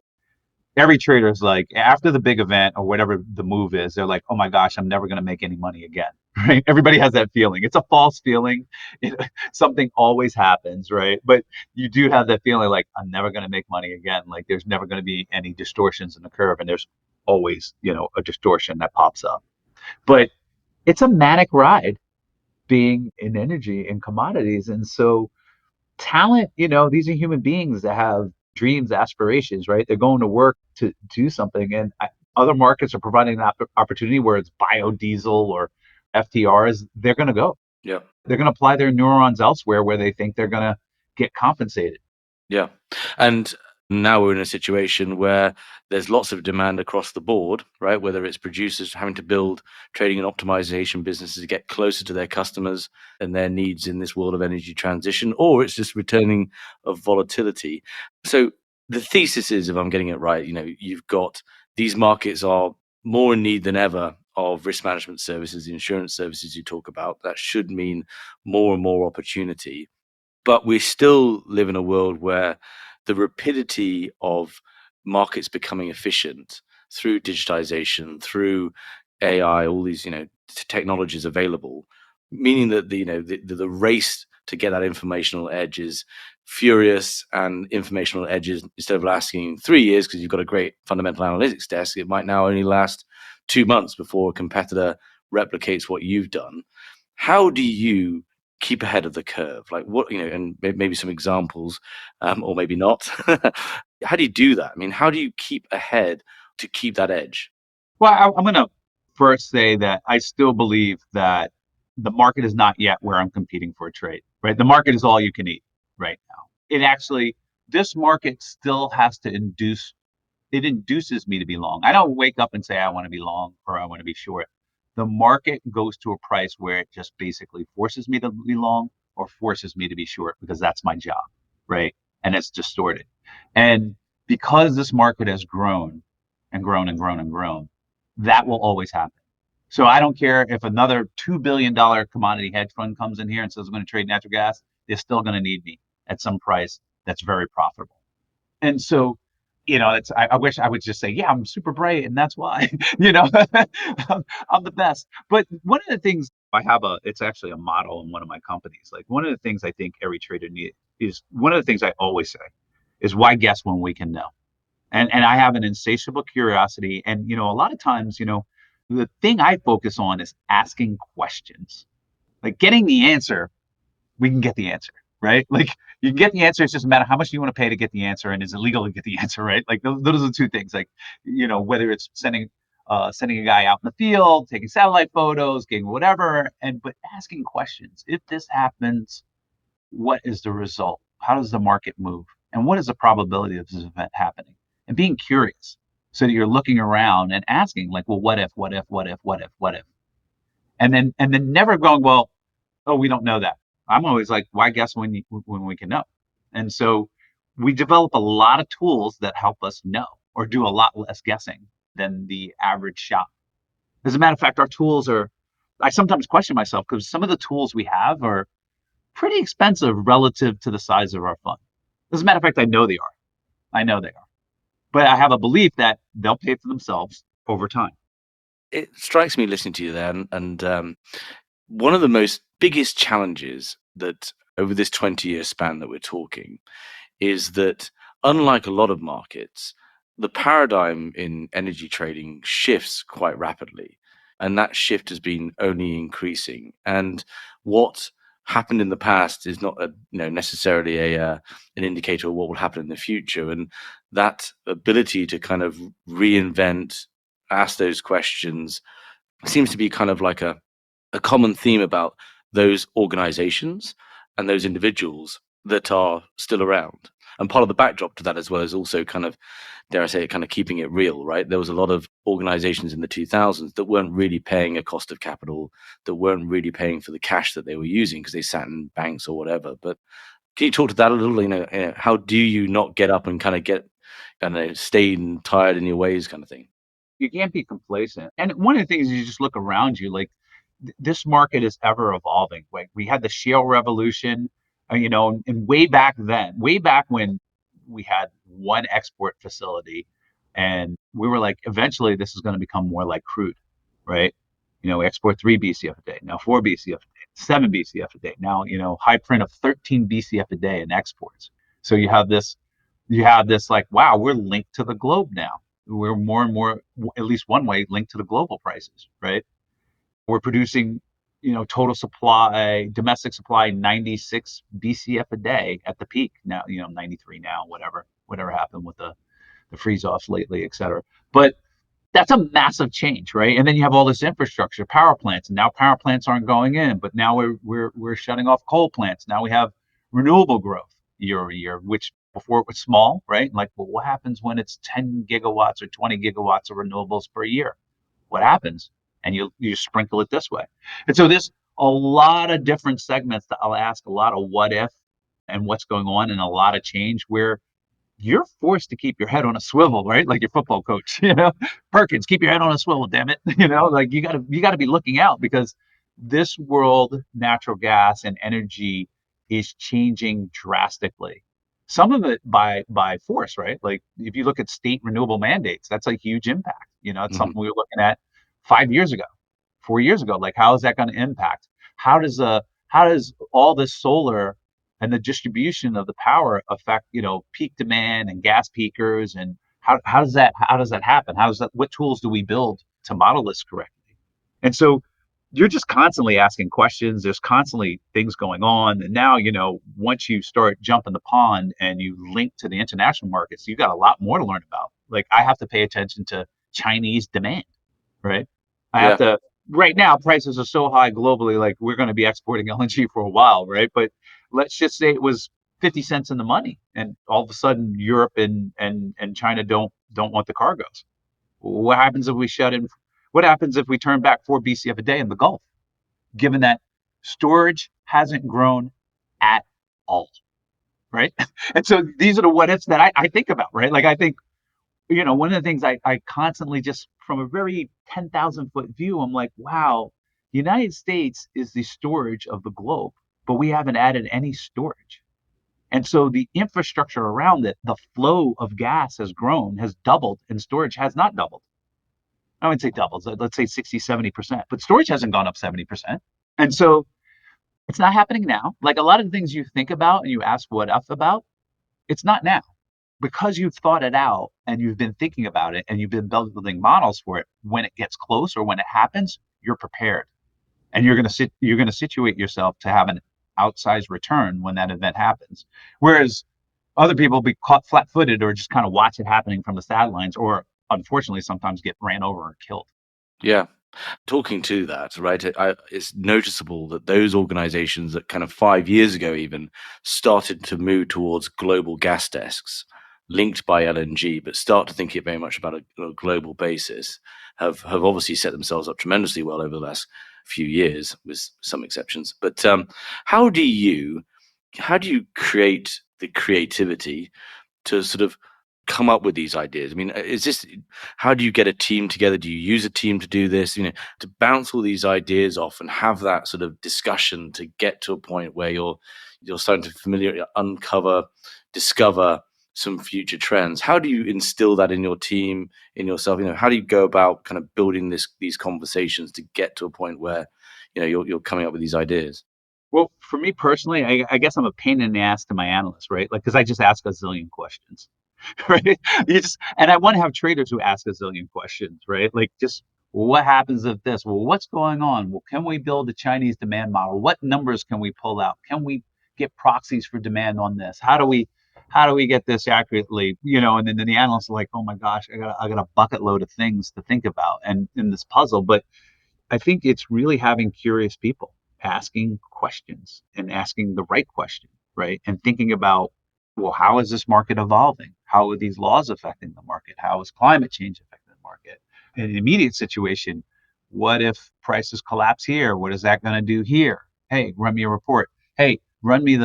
Every trader is like, after the big event or whatever the move is, they're like, oh my gosh, I'm never going to make any money again. Right? Everybody has that feeling. It's a false feeling. Something always happens, right? But you do have that feeling like, I'm never going to make money again. Like there's never going to be any distortions in the curve. And there's always, a distortion that pops up. But it's a manic ride being in energy and commodities. And so talent, these are human beings that have dreams, aspirations, right? They're going to work to do something. And other markets are providing an opportunity where it's biodiesel or FTRs. They're going to go. Yeah. They're going to apply their neurons elsewhere where they think they're going to get compensated. Yeah. And now we're in a situation where there's lots of demand across the board, right? Whether it's producers having to build trading and optimization businesses to get closer to their customers and their needs in this world of energy transition, or it's just returning of volatility. So the thesis is, if I'm getting it right, you've got these markets are more in need than ever of risk management services, the insurance services you talk about. That should mean more and more opportunity. But we still live in a world where the rapidity of markets becoming efficient through digitization, through AI, all these technologies available, meaning that the race to get that informational edge is furious, and informational edges, instead of lasting 3 years because you've got a great fundamental analytics desk, it might now only last 2 months before a competitor replicates what you've done. How do you keep ahead of the curve? Like what, and maybe some examples, or maybe not. How do you do that? I mean, how do you keep ahead to keep that edge? Well, I'm going to first say that I still believe that the market is not yet where I'm competing for a trade, right? The market is all you can eat right now. This market still has to it induces me to be long. I don't wake up and say I want to be long or I want to be short. The market goes to a price where it just basically forces me to be long or forces me to be short because that's my job, right? And it's distorted. And because this market has grown and grown and grown and grown, that will always happen. So I don't care if another $2 billion commodity hedge fund comes in here and says I'm going to trade natural gas, they're still going to need me at some price that's very profitable. And so, I wish I would just say, yeah, I'm super bright and that's why, I'm the best. But one of the things it's actually a model in one of my companies. Like one of the things I think every trader needs is one of the things I always say is why guess when we can know? And I have an insatiable curiosity. And, a lot of times, the thing I focus on is asking questions. Like getting the answer we can get the answer, right? Like you can get the answer. It's just a matter of how much do you want to pay to get the answer, and is it legal to get the answer, right? Like those are the two things. Like, whether it's sending a guy out in the field, taking satellite photos, getting whatever, but asking questions. If this happens, what is the result? How does the market move? And what is the probability of this event happening? And being curious so that you're looking around and asking, like, well, what if, what if, what if, what if, what if? And then never going, well, oh, we don't know that. I'm always like, why guess when we can know? And so we develop a lot of tools that help us know or do a lot less guessing than the average shop. As a matter of fact, our tools are, I sometimes question myself because some of the tools we have are pretty expensive relative to the size of our fund. As a matter of fact, I know they are. I know they are. But I have a belief that they'll pay for themselves over time. It strikes me listening to you there, and one of the most biggest challenges that over this 20-year span that we're talking is that, unlike a lot of markets, the paradigm in energy trading shifts quite rapidly, and that shift has been only increasing. And what happened in the past is not necessarily an indicator of what will happen in the future. And that ability to kind of reinvent, ask those questions, seems to be kind of like a common theme about those organizations and those individuals that are still around. And part of the backdrop to that as well is also kind of, dare I say it, kind of keeping it real, right? There was a lot of organizations in the 2000s that weren't really paying a cost of capital, that weren't really paying for the cash that they were using because they sat in banks or whatever. But can you talk to that a little? How do you not get up and kind of stay tired in your ways kind of thing? You can't be complacent. And one of the things is you just look around you, like this market is ever evolving. Like we had the shale revolution, and way back when we had one export facility, and we were like, eventually this is going to become more like crude, right? We export 3 BCF a day, now 4 BCF a day, 7 BCF a day, now, high print of 13 BCF a day in exports. So you have this like, wow, we're linked to the globe now. We're more and more, at least one way, linked to the global prices, right? We're producing, total supply, domestic supply, 96 BCF a day at the peak. Now, 93 now, whatever happened with the freeze offs lately, et cetera. But that's a massive change, right? And then you have all this infrastructure, power plants, and now power plants aren't going in, but now we're shutting off coal plants. Now we have renewable growth year over year, which before it was small, right? Like, well, what happens when it's 10 gigawatts or 20 gigawatts of renewables per year? What happens? And you sprinkle it this way. And so there's a lot of different segments that I'll ask, a lot of what if and what's going on, and a lot of change where you're forced to keep your head on a swivel, right? Like your football coach, Perkins, keep your head on a swivel, damn it. Like you gotta be looking out because this world, natural gas and energy is changing drastically. Some of it by force, right? Like if you look at state renewable mandates, that's a huge impact. It's Hmm. something we were looking at 5 years ago, 4 years ago. Like how is that going to impact? How does all this solar and the distribution of the power affect peak demand and gas peakers, and how does that happen? What tools do we build to model this correctly? And so you're just constantly asking questions. There's constantly things going on, and now once you start jumping the pond and you link to the international markets, you got a lot more to learn about. Like I have to pay attention to Chinese demand, right? I have Yeah. to. Right now, prices are so high globally, like we're going to be exporting LNG for a while, right? But let's just say it was 50 cents in the money, and all of a sudden Europe and China don't want the cargoes. What happens if we shut in? What happens if we turn back 4 BCF a day in the Gulf, given that storage hasn't grown at all, right? And so these are the what ifs that I think about, right? Like I think, one of the things I constantly, just from a very 10,000 foot view, I'm like, wow, the United States is the storage of the globe, but we haven't added any storage. And so the infrastructure around it, the flow of gas has grown, has doubled, and storage has not doubled. I wouldn't say doubles, let's say 60, 70%, but storage hasn't gone up 70%. And so it's not happening now. Like a lot of the things you think about and you ask what if about, it's not now because you've thought it out and you've been thinking about it and you've been building models for it. When it gets close or when it happens, you're prepared, and you're going to situate yourself to have outsized return when that event happens. Whereas other people be caught flat-footed or just kind of watch it happening from the sidelines, or unfortunately sometimes get ran over or killed. Yeah. Talking to that, right, it's noticeable that those organizations that kind of 5 years ago even started to move towards global gas desks linked by LNG, but start to think it very much about a global basis, have obviously set themselves up tremendously well over the last few years, with some exceptions. But how do you create the creativity to sort of come up with these ideas? I mean, how do you get a team together? Do you use a team to do this? To bounce all these ideas off and have that sort of discussion to get to a point where you're starting to discover some future trends. How do you instill that in your team, in yourself? How do you go about kind of building these conversations to get to a point where you're coming up with these ideas? Well, for me personally, I guess I'm a pain in the ass to my analysts, right? Like, because I just ask a zillion questions, right? And I want to have traders who ask a zillion questions, right? Like, just what happens if this? Well, what's going on? Well, can we build a Chinese demand model? What numbers can we pull out? Can we get proxies for demand on this? How do we get this accurately? And then the analysts are like, oh my gosh, I got a bucket load of things to think about and in this puzzle. But I think it's really having curious people asking questions and asking the right question, right? And thinking about, well, how is this market evolving? How are these laws affecting the market? How is climate change affecting the market? In an immediate situation, what if prices collapse here? What is that going to do here? Hey, run me a report. Hey, run me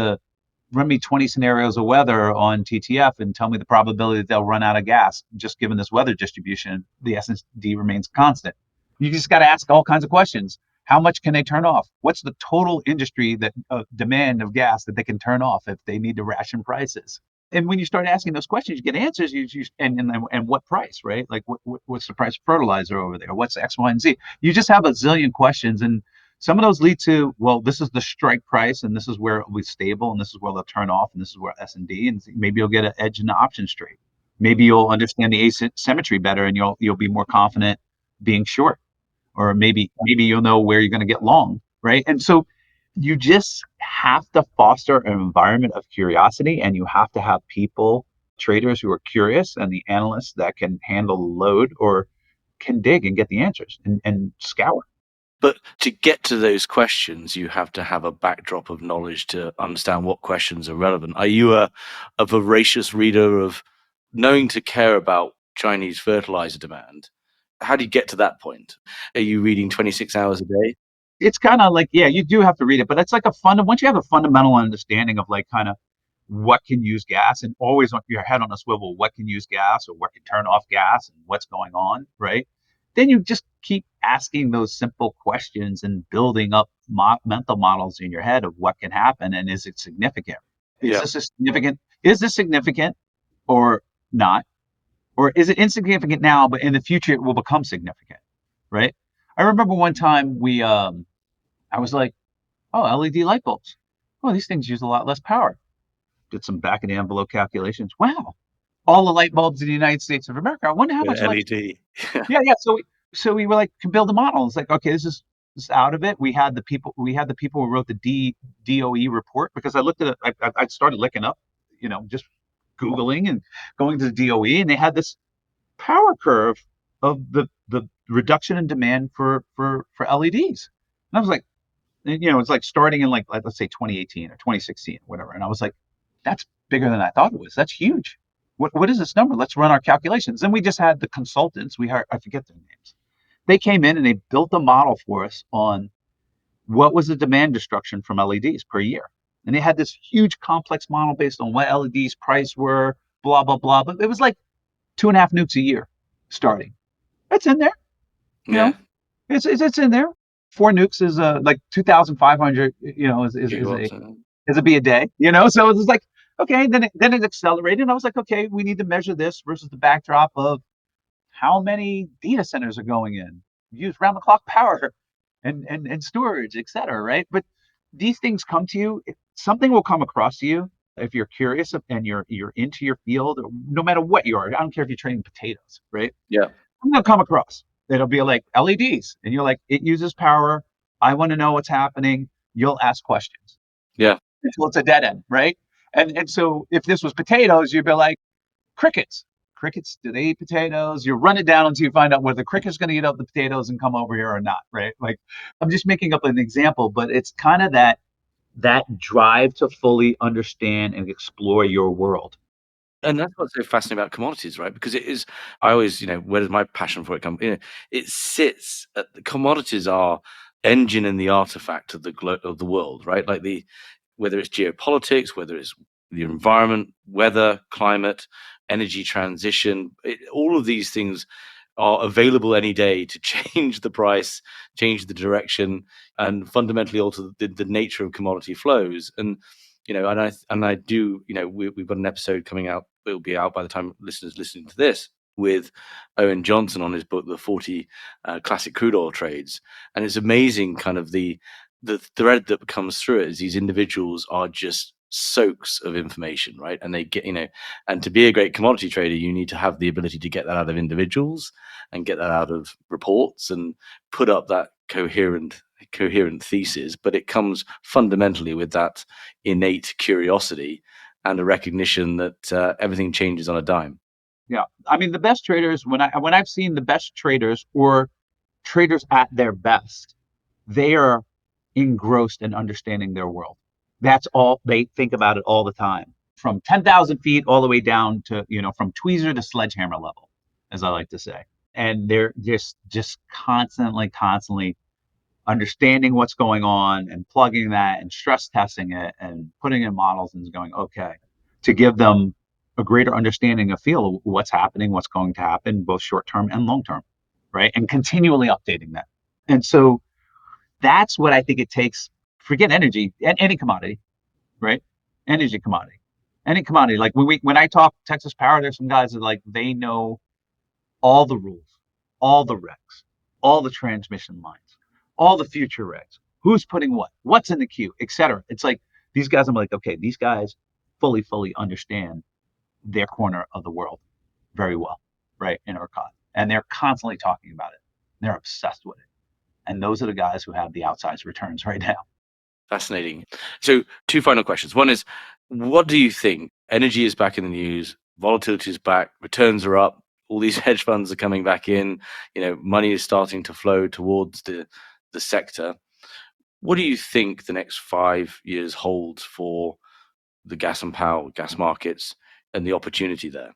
20 scenarios of weather on TTF and tell me the probability that they'll run out of gas. Just given this weather distribution, the S&D remains constant. You just got to ask all kinds of questions. How much can they turn off? What's the total industry that demand of gas that they can turn off if they need to ration prices? And when you start asking those questions, you get answers. And what price, right? Like what's the price of fertilizer over there? What's X, Y, and Z? You just have a zillion questions, and some of those lead to, well, this is the strike price, and this is where it'll be stable, and this is where they'll turn off, and this is where S&D, and maybe you'll get an edge in the options trade. Maybe you'll understand the asymmetry better, and you'll be more confident being short, or maybe you'll know where you're going to get long, right? And so you just have to foster an environment of curiosity, and you have to have people, traders who are curious, and the analysts that can handle the load or can dig and get the answers and scour. But to get to those questions, you have to have a backdrop of knowledge to understand what questions are relevant. Are you a voracious reader of knowing to care about Chinese fertilizer demand? How do you get to that point? Are you reading 26 hours a day? It's kind of like, yeah, you do have to read it, but it's like once you have a fundamental understanding of like kind of what can use gas, and always on your head on a swivel, what can use gas or what can turn off gas and what's going on, right? Then you just keep asking those simple questions and building up mental models in your head of what can happen and is it significant? Yeah. Is this significant or not? Or is it insignificant now, but in the future it will become significant, right? I remember one time I was like, oh, LED light bulbs. Oh, these things use a lot less power. Did some back of the envelope calculations. Wow, all the light bulbs in the United States of America. I wonder how much electricity. LED. Yeah. So we were like, can build a model. It's like, okay, this is out of it. We had the people who wrote the DOE report, because I looked at it. I started looking up, just Googling and going to the DOE, and they had this power curve of the reduction in demand for LEDs. And I was like, it's like starting in like, let's say 2018 or 2016, whatever. And I was like, that's bigger than I thought it was. That's huge. What is this number? Let's run our calculations. Then we just had the consultants. I forget their names. They came in and they built a model for us on what was the demand destruction from LEDs per year. And they had this huge complex model based on what LEDs price were, blah, blah, blah. But it was like 2.5 nukes a year starting. That's in there. You Yeah. know, it's in there. 4 nukes is like 2,500. Is a be a day. So it was like, okay. Then it accelerated. And I was like, okay, we need to measure this versus the backdrop of how many data centers are going in, use round the clock power, and storage, et cetera. Right. But these things come to you. Something will come across to you if you're curious and you're into your field, no matter what you are. I don't care if you're trading potatoes, right? Yeah. I'm gonna come across. It'll be like LEDs, and you're like, it uses power. I want to know what's happening. You'll ask questions. Yeah. until it's a dead end, right? And so if this was potatoes, you'd be like, crickets. Crickets, do they eat potatoes? You run it down until you find out whether the cricket's going to eat up the potatoes and come over here or not, right? Like, I'm just making up an example, but it's kind of that drive to fully understand and explore your world. And that's what's so fascinating about commodities, right? Because it is, I always, where does my passion for it come? It sits at the commodities are engine and the artifact of of the world, right? Like whether it's geopolitics, whether it's the environment, weather, climate, energy transition, all of these things are available any day to change the price, change the direction, and fundamentally alter the nature of commodity flows. And I do, we've got an episode coming out. It'll be out by the time listeners listening to this, with Owen Johnson on his book, The 40 Classic Crude Oil Trades. And it's amazing kind of the thread that comes through it is these individuals are just soaks of information, right? And they get, and to be a great commodity trader, you need to have the ability to get that out of individuals and get that out of reports and put up that coherent thesis. But it comes fundamentally with that innate curiosity and a recognition that everything changes on a dime. Yeah. I mean, the best traders, when I've seen the best traders or traders at their best, they are engrossed in understanding their world. That's all they think about it all the time, from 10,000 feet all the way down to, from tweezer to sledgehammer level, as I like to say. And they're just constantly understanding what's going on and plugging that and stress testing it and putting in models and going, okay, to give them a greater understanding of feel of what's happening, what's going to happen, both short term and long term, right? And continually updating that. And so that's what I think it takes. Forget energy, any commodity, right? Energy commodity, any commodity. Like when I talk Texas Power, there's some guys that like they know all the rules, all the regs, all the transmission lines, all the future regs, who's putting what, what's in the queue, etc. It's like these guys. I'm like, okay, these guys fully understand their corner of the world very well, right? In ERCOT, and they're constantly talking about it. They're obsessed with it. And those are the guys who have the outsized returns right now. Fascinating. So, two final questions. One is, what do you think? Energy is back in the news, volatility is back, returns are up, all these hedge funds are coming back in, money is starting to flow towards the sector. What do you think the next 5 years holds for the gas and power, gas markets, and the opportunity there?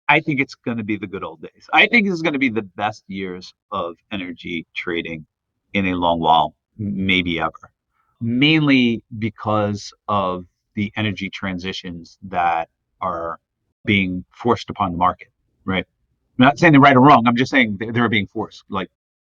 I think it's going to be the good old days. I think this is going to be the best years of energy trading in a long while, maybe ever. Mainly because of the energy transitions that are being forced upon the market, right? I'm not saying they're right or wrong. I'm just saying they're being forced. Like,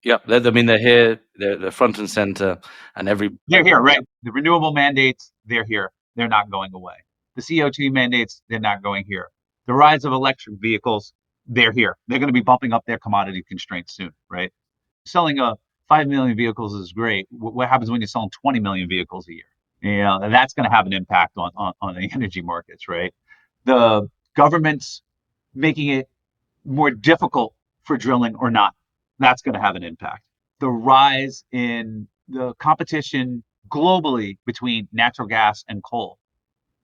yeah, they're here, they're front and center, and they're here, right? The renewable mandates, they're here. They're not going away. The CO2 mandates, they're not going here. The rise of electric vehicles, they're here. They're going to be bumping up their commodity constraints soon, right? Selling 5 million vehicles is great. What happens when you're selling 20 million vehicles a year? And that's going to have an impact on the energy markets, right? The government's making it more difficult for drilling or not. That's going to have an impact. The rise in the competition globally between natural gas and coal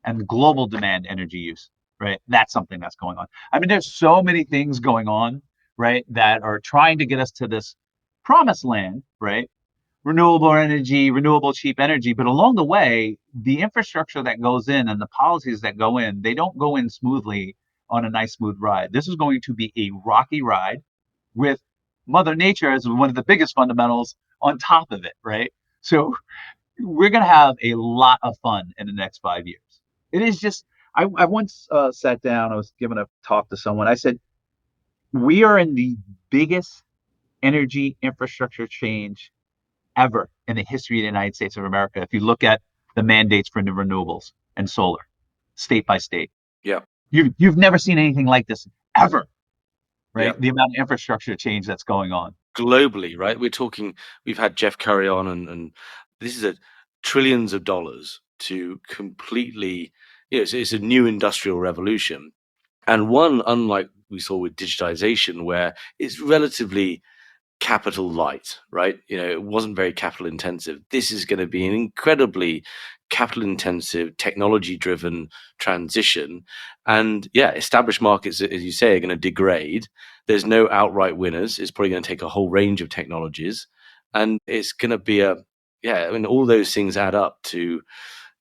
and global demand energy use, right? That's something that's going on. I mean, there's so many things going on, right, that are trying to get us to this promised land, right? Renewable energy, renewable cheap energy. But along the way, the infrastructure that goes in and the policies that go in, they don't go in smoothly on a nice, smooth ride. This is going to be a rocky ride with Mother Nature as one of the biggest fundamentals on top of it, right? So we're going to have a lot of fun in the next 5 years. It is just, I once sat down, I was giving a talk to someone. I said, we are in the biggest energy infrastructure change ever in the history of the United States of America. If you look at the mandates for new renewables and solar, state by state, Yeah. you've never seen anything like this ever, right? Yeah. The amount of infrastructure change that's going on globally, right? We've had Jeff Curry on, and this is trillions of dollars to completely, it's a new industrial revolution. And one, unlike we saw with digitization, where it's relatively capital light, right? It wasn't very capital intensive. This is going to be an incredibly capital intensive, technology driven transition. And yeah, established markets, as you say, are going to degrade. There's no outright winners. It's probably going to take a whole range of technologies. And it's going to be I mean, all those things add up to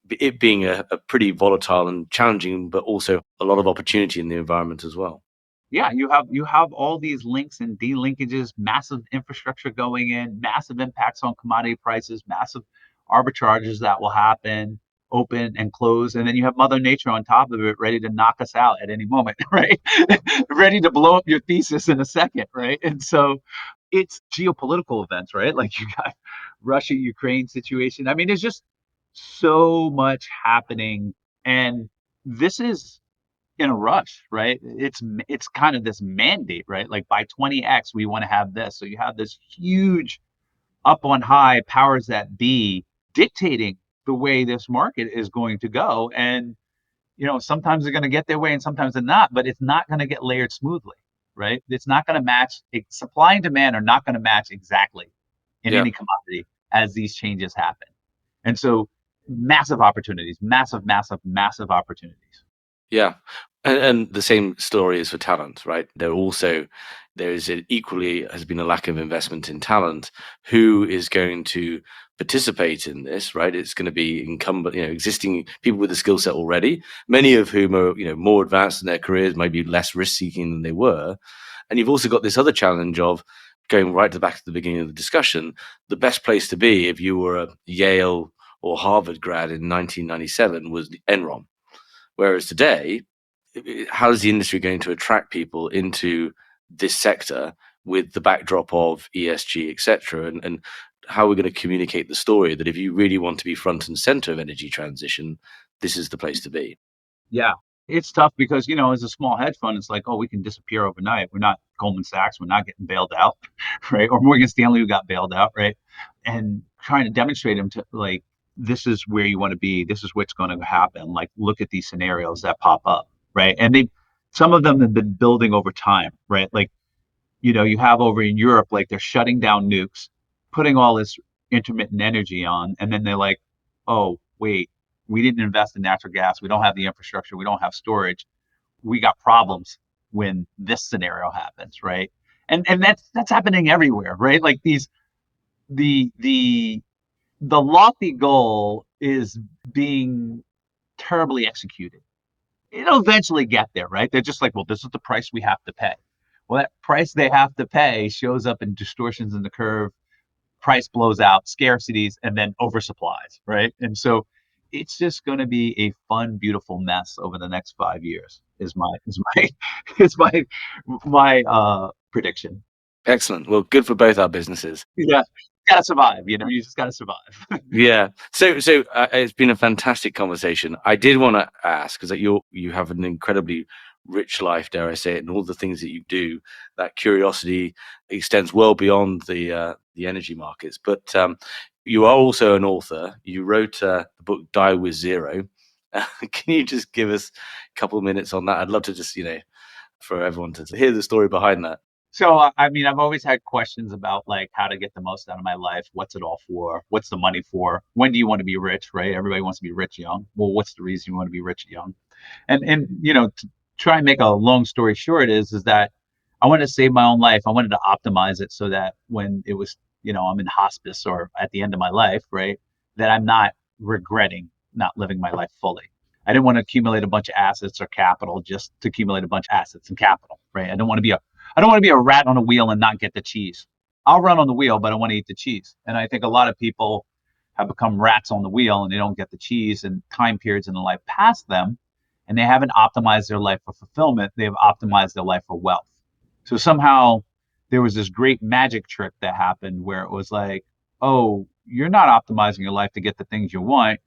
it being a pretty volatile and challenging, but also a lot of opportunity in the environment as well. Yeah, you have all these links and delinkages, massive infrastructure going in, massive impacts on commodity prices, massive arbitrages that will happen, open and close, and then you have Mother Nature on top of it, ready to knock us out at any moment, right? Ready to blow up your thesis in a second, right? And so it's geopolitical events, right? Like you got Russia, Ukraine situation. I mean, there's just so much happening, and this is in a rush, right? It's kind of this mandate, right? Like by 20x, we want to have this. So you have this huge up on high powers that be dictating the way this market is going to go. And sometimes they're going to get their way and sometimes they're not, but it's not going to get layered smoothly, right? It's not going to match. Supply and demand are not going to match exactly in Yeah. any commodity as these changes happen. And so massive opportunities, massive, massive, massive opportunities. Yeah. And the same story is for talent, right? There is equally has been a lack of investment in talent. Who is going to participate in this, right? It's going to be incumbent, existing people with the skill set already, many of whom are, more advanced in their careers, maybe less risk seeking than they were. And you've also got this other challenge of going right to back to the beginning of the discussion. The best place to be if you were a Yale or Harvard grad in 1997 was Enron. Whereas today, how is the industry going to attract people into this sector with the backdrop of ESG, etc., and how we're going to communicate the story that if you really want to be front and center of energy transition, this is the place to be. Yeah. It's tough because, as a small hedge fund, it's like, oh, we can disappear overnight. We're not Goldman Sachs. We're not getting bailed out, right? Or Morgan Stanley, who got bailed out, right? And trying to demonstrate them to like, this is where you want to be. This is what's going to happen. Like, look at these scenarios that pop up, right? And some of them have been building over time, right? Like, you have over in Europe, like they're shutting down nukes, putting all this intermittent energy on, and then they're like, oh, wait, we didn't invest in natural gas. We don't have the infrastructure. We don't have storage. We got problems when this scenario happens, right? And that's happening everywhere, right? Like the lofty goal is being terribly executed. It'll eventually get there, right? They're just like, well, this is the price we have to pay. Well, that price they have to pay shows up in distortions in the curve, price blows out, scarcities, and then oversupplies, right? And so it's just going to be a fun, beautiful mess over the next 5 years. Is my is my prediction. Excellent. Well, good for both our businesses. Yeah, gotta survive. You just gotta survive. Yeah. So it's been a fantastic conversation. I did want to ask because you have an incredibly rich life, dare I say it, and all the things that you do. That curiosity extends well beyond the energy markets. But you are also an author. You wrote the book "Die with Zero." Can you just give us a couple of minutes on that? I'd love to just for everyone to hear the story behind that. So, I mean, I've always had questions about like how to get the most out of my life. What's it all for? What's the money for? When do you want to be rich, right? Everybody wants to be rich young. Well, what's the reason you want to be rich young? And to try and make a long story short is that I wanted to save my own life. I wanted to optimize it so that when it was, I'm in hospice or at the end of my life, right, that I'm not regretting not living my life fully. I didn't want to accumulate a bunch of assets or capital just to accumulate a bunch of assets and capital, right? I don't want to be a rat on a wheel and not get the cheese. I'll run on the wheel, but I want to eat the cheese. And I think a lot of people have become rats on the wheel and they don't get the cheese, and time periods in their life pass them and they haven't optimized their life for fulfillment. They've optimized their life for wealth. So somehow there was this great magic trick that happened where it was like, oh, you're not optimizing your life to get the things you want.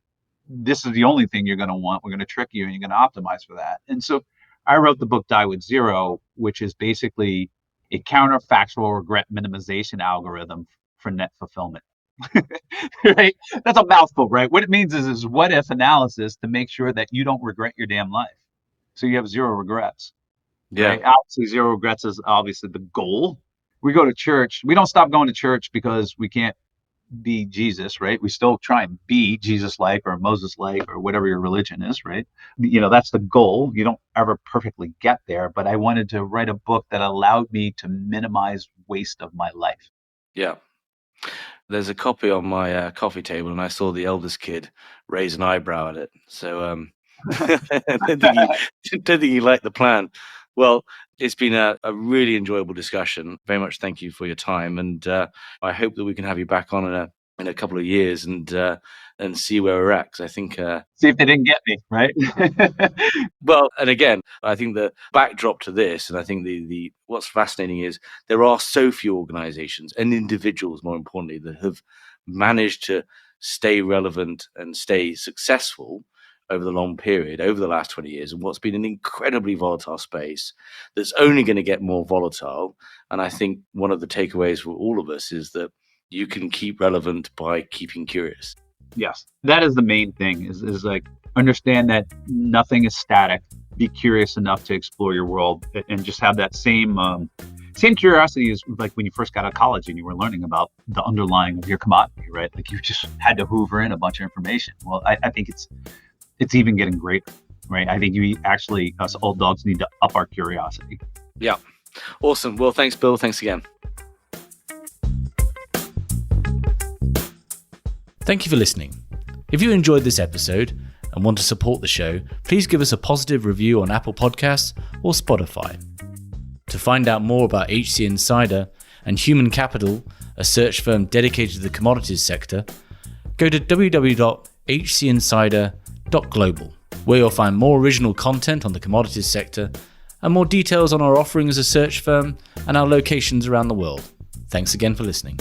This is the only thing you're going to want. We're going to trick you and you're going to optimize for that. And so I wrote the book Die with Zero, which is basically a counterfactual regret minimization algorithm for net fulfillment. Right? That's a mouthful, right? What it means is what if analysis to make sure that you don't regret your damn life. So you have zero regrets. Yeah. Right? Obviously, zero regrets is obviously the goal. We go to church. We don't stop going to church because we can't be Jesus, right? We still try and be Jesus-like or Moses-like or whatever your religion is, right? That's the goal. You don't ever perfectly get there, but I wanted to write a book that allowed me to minimize waste of my life. Yeah. There's a copy on my coffee table, and I saw the eldest kid raise an eyebrow at it. So I don't think he liked the plan. Well, it's been a really enjoyable discussion. Very much thank you for your time, and I hope that we can have you back on in a couple of years and see where we're at. 'Cause I think See if they didn't get me, right? well, and again, I think the backdrop to this, and I think the what's fascinating is there are so few organizations and individuals, more importantly, that have managed to stay relevant and stay successful over the long period, over the last 20 years, and what's been an incredibly volatile space that's only going to get more volatile. And I think one of the takeaways for all of us is that you can keep relevant by keeping curious. Yes, that is the main thing is like understand that nothing is static. Be curious enough to explore your world and just have that same curiosity as like when you first got out of college and you were learning about the underlying of your commodity, right? Like you just had to hoover in a bunch of information. Well, I think it's even getting greater, right? I think us old dogs need to up our curiosity. Yeah. Awesome. Well, thanks, Bill. Thanks again. Thank you for listening. If you enjoyed this episode and want to support the show, please give us a positive review on Apple Podcasts or Spotify. To find out more about HC Insider and Human Capital, a search firm dedicated to the commodities sector, go to www.hcinsider.global, where you'll find more original content on the commodities sector and more details on our offering as a search firm and our locations around the world. Thanks again for listening.